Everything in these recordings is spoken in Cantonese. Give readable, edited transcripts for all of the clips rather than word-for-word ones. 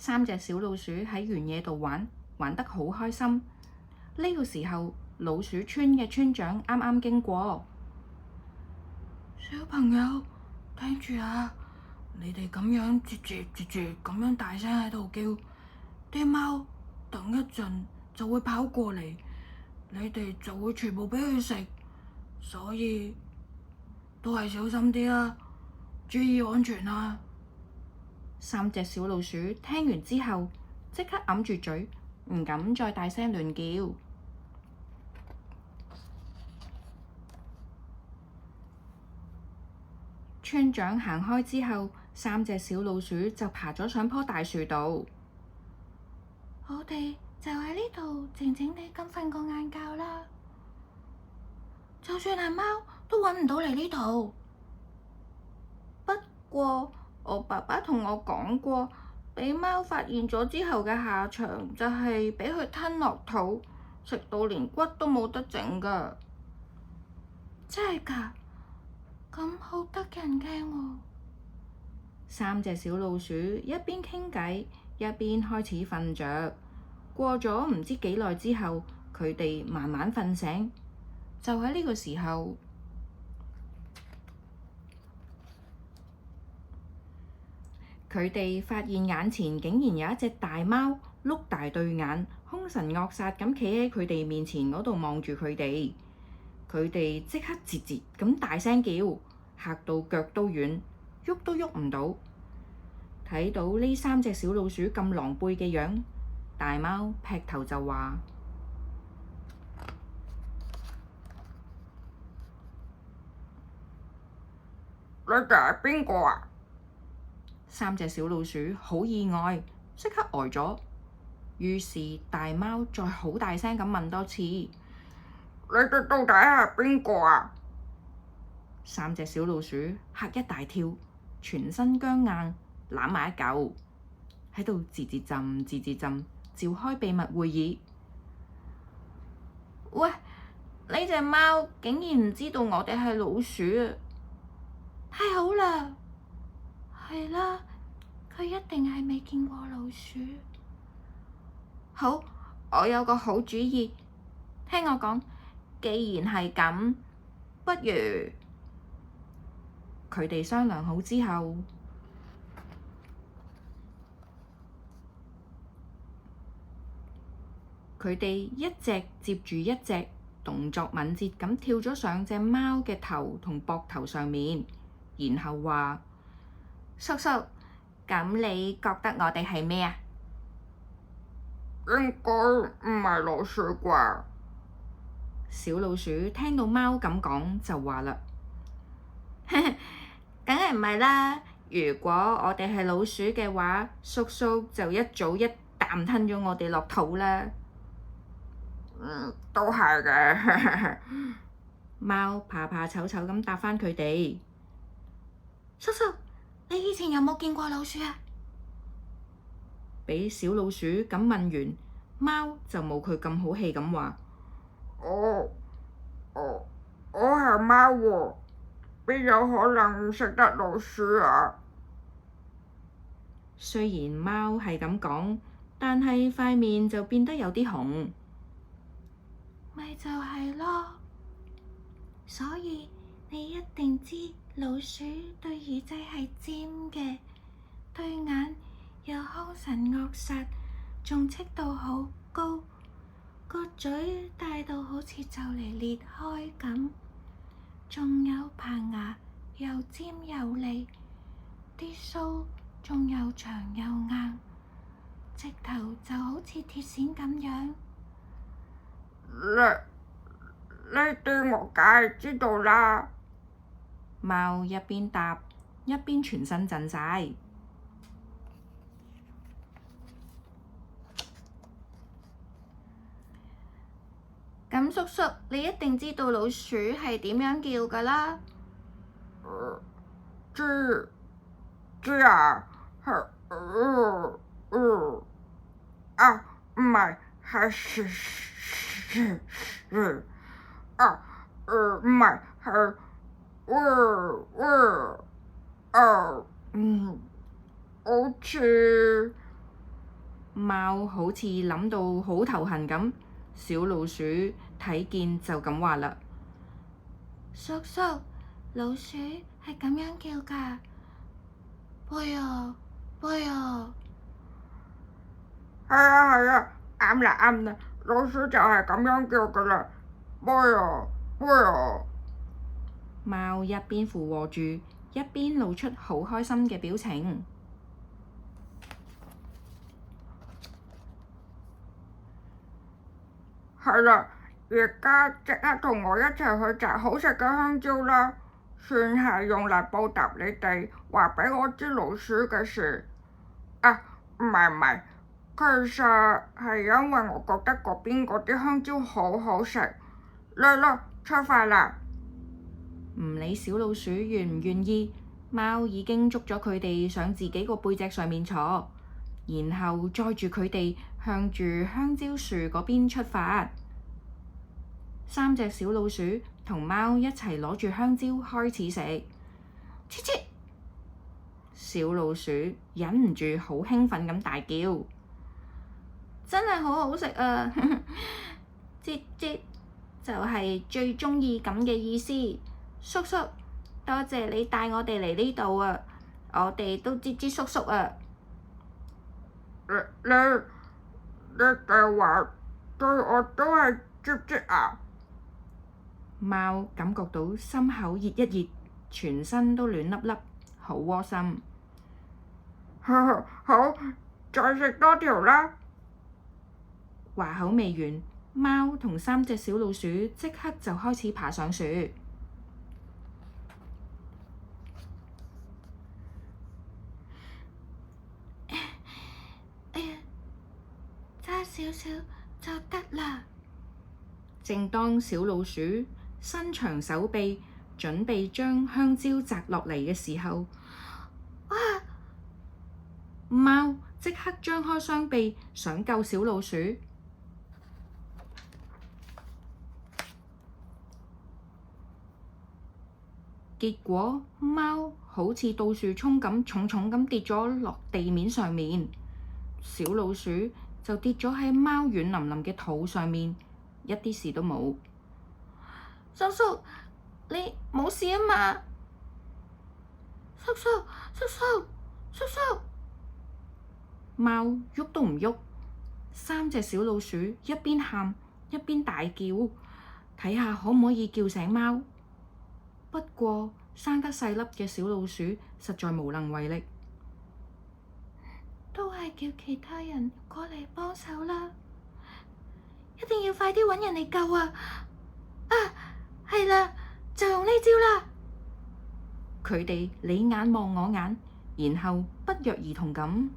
3隻小老鼠喺原野度玩，玩得好開心。呢個時候，老鼠村嘅村長啱啱經過。小朋友，聽住啊！你哋咁樣絕咁樣大聲喺度叫，啲貓等一陣就會跑過嚟，你哋就會全部俾佢食，所以都係小心啲啦，注意安全啊！3隻小老鼠聽完之後，即刻揞住嘴，唔敢再大聲亂叫。村長行開之後，3隻小老鼠就爬咗上棵大樹度。我哋就喺呢度靜靜地咁瞓個晏覺啦。就算係貓都揾唔到嚟呢度。不過我爸爸同我講過，俾貓發現咗之後嘅下場就係俾佢吞落肚，食到連骨都冇得整㗎。真係㗎？咁好得人驚喎！3隻小老鼠一邊傾偈，一邊開始瞓着。過咗唔知幾耐之後，佢哋慢慢瞓醒。就喺呢個時候，佢哋發現眼前竟然有一隻大貓，碌大對眼，兇神惡煞咁企喺佢哋面前嗰度望住佢哋。佢哋即刻節節咁大聲叫，嚇到腳都軟，喐都喐唔到。睇到呢3隻小老鼠咁狼狽嘅樣，大貓劈頭就話：你哋係邊個啊？3隻小老鼠好意外，即刻呆咗。於是大貓再好大聲咁問多次：你哋到底係邊個啊？3隻小老鼠嚇一大跳，全身僵硬，攬埋一嚿，喺度吱吱浸，召開秘密會議。喂，呢隻貓竟然唔知道我哋係老鼠啊！太好啦，係啦，佢一定係未見過老鼠。好，我有個好主意，聽我講。既然係咁，不如佢哋商量好之後，佢哋一隻接住一隻，動作敏捷咁跳咗上隻貓嘅頭同膊頭上面，然後話：叔叔，咁你覺得我哋係咩啊？應該唔係老鼠啩？小老鼠聽到貓咁講就話啦：梗係唔係啦！如果我哋係老鼠嘅話，叔叔就一早一啖吞咗我哋落肚啦。都係嘅。貓怕怕醜醜咁答返佢哋：叔叔，你以前有冇見過老鼠啊？俾小老鼠咁問完，貓就冇佢咁好氣咁話：我係貓喎，邊有可能唔識得老鼠啊？雖然貓係咁講，但係塊面就變得有啲紅。咪就係咯，所以你一定知老鼠對耳仔係尖嘅，對眼又兇神惡煞，仲戚到好高，個嘴大到好似就嚟裂開咁，仲有棚牙又尖又利，啲鬚仲又長又硬，直頭就好似鐵線咁樣。呢啲我梗係知道啦。貓一邊答，一邊全身震晒。咁叔叔，你一定知道老鼠係點樣叫㗎啦？知啊，係唔係係唔係係好似貓好似諗到好頭痕咁，小老鼠睇見就咁話啦：叔叔，老鼠係咁樣叫㗎，杯啊杯啊！係啊係啊，啱啦啱啦，老鼠就係咁樣叫㗎啦，杯啊杯啊！貓一邊附和住，一邊露出好開心嘅表情。係啦，而家即刻同我一齊去摘好食嘅香蕉啦，算係用嚟報答你哋話畀我知老鼠嘅事。啊，唔係，其實係因為我覺得嗰邊嗰啲香蕉好好食。嚟啦，出發啦！唔理小老鼠願唔願意，貓已經捉咗佢哋上自己個背脊上面坐，然後載住佢哋向住香蕉樹嗰邊出發。3隻小老鼠同貓一齊攞住香蕉開始食。切切！小老鼠忍唔住好興奮咁大叫，真係好好食啊！吱吱就係最鍾意咁嘅意思。叔叔，多謝你帶我哋嚟呢度啊！我哋都吱吱叔叔啊！你哋話對我都係吱吱啊？貓感覺到心口熱一熱，全身都暖粒粒，好窩心。好，再食多條啦！話口未完，貓同3隻小老鼠即刻就開始爬上樹。哎呀，差少少就得啦！正當小老鼠伸長手臂，準備將香蕉摘落嚟嘅時候，哇！貓即刻張開雙臂想救小老鼠，結果貓好似倒樹蔥咁重重咁跌咗落地面上面，小老鼠就跌咗喺貓軟腍腍嘅肚上面，一啲事都冇。叔叔，你冇事啊嘛？叔叔，叔叔，叔叔！貓喐都唔喐，3隻小老鼠一邊喊一邊大叫，睇下可唔可以叫醒貓。不過生得細粒嘅小老鼠實在無能為力，都係叫其他人過嚟幫手啦！一定要快啲揾人嚟救啊！啊，係啦，就用呢招啦！佢哋你眼望我眼，然後不約而同咁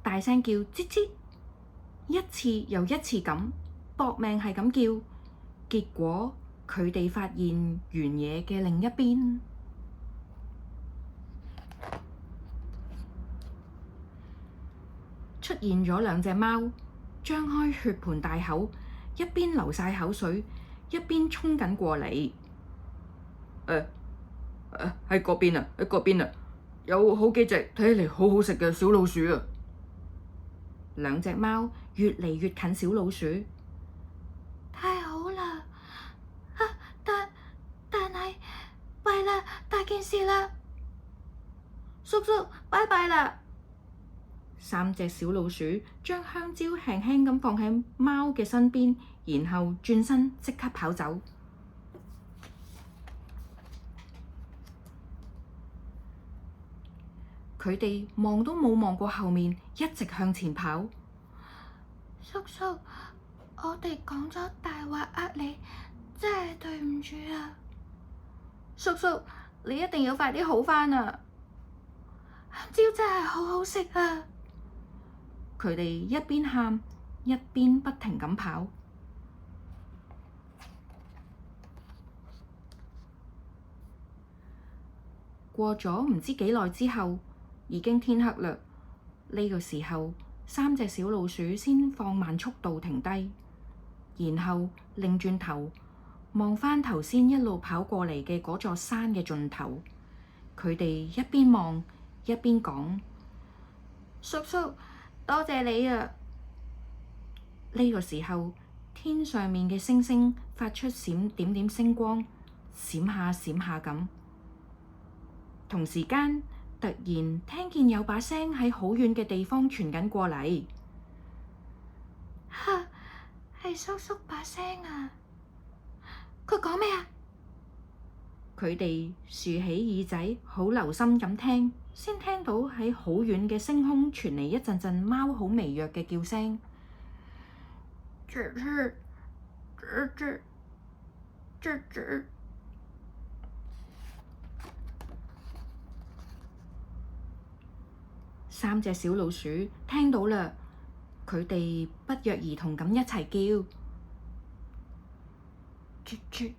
大聲叫吱吱，一次又一次咁搏命係咁叫，結果佢哋發現原野嘅另一邊出現咗2隻貓，張開血盆大口，一邊流晒口水，一邊衝緊過嚟。喺嗰邊啊，喺嗰邊啊，有好幾隻睇起嚟好好食嘅小老鼠啊！2隻貓越嚟越近小老鼠，太好啦！啊，但係弊啦，大件事啦！叔叔，拜拜啦！3隻小老鼠將香蕉輕輕咁放喺貓嘅身邊，然後轉身即刻跑走。佢哋望都冇望過後面，一直向前跑。叔叔，我哋講咗大話呃你，真係對唔住啊！叔叔，你一定要快啲好返啊！香蕉真係好好食啊！佢哋一邊喊一邊不停咁跑。過咗唔知幾耐之後，已經天黑嘞。呢個時候，3隻小老鼠先放慢速度停低，然後擰轉頭望返頭先一路跑過嚟嘅嗰座山嘅盡頭，佢哋一邊望一邊講：叔叔，多謝你啊！呢個時候，天上面嘅星星發出閃點點星光，閃下閃下咁。同時間，突然聽見有把聲喺好遠嘅地方傳緊過嚟。哈，係叔叔把聲啊！佢講咩啊？佢哋豎起耳仔，好留心咁聽，先聽到喺好遠嘅星空傳嚟一陣陣貓好微弱嘅叫聲。這。三隻小老鼠聽到啦，佢哋不約而同咁一齊叫：啜啜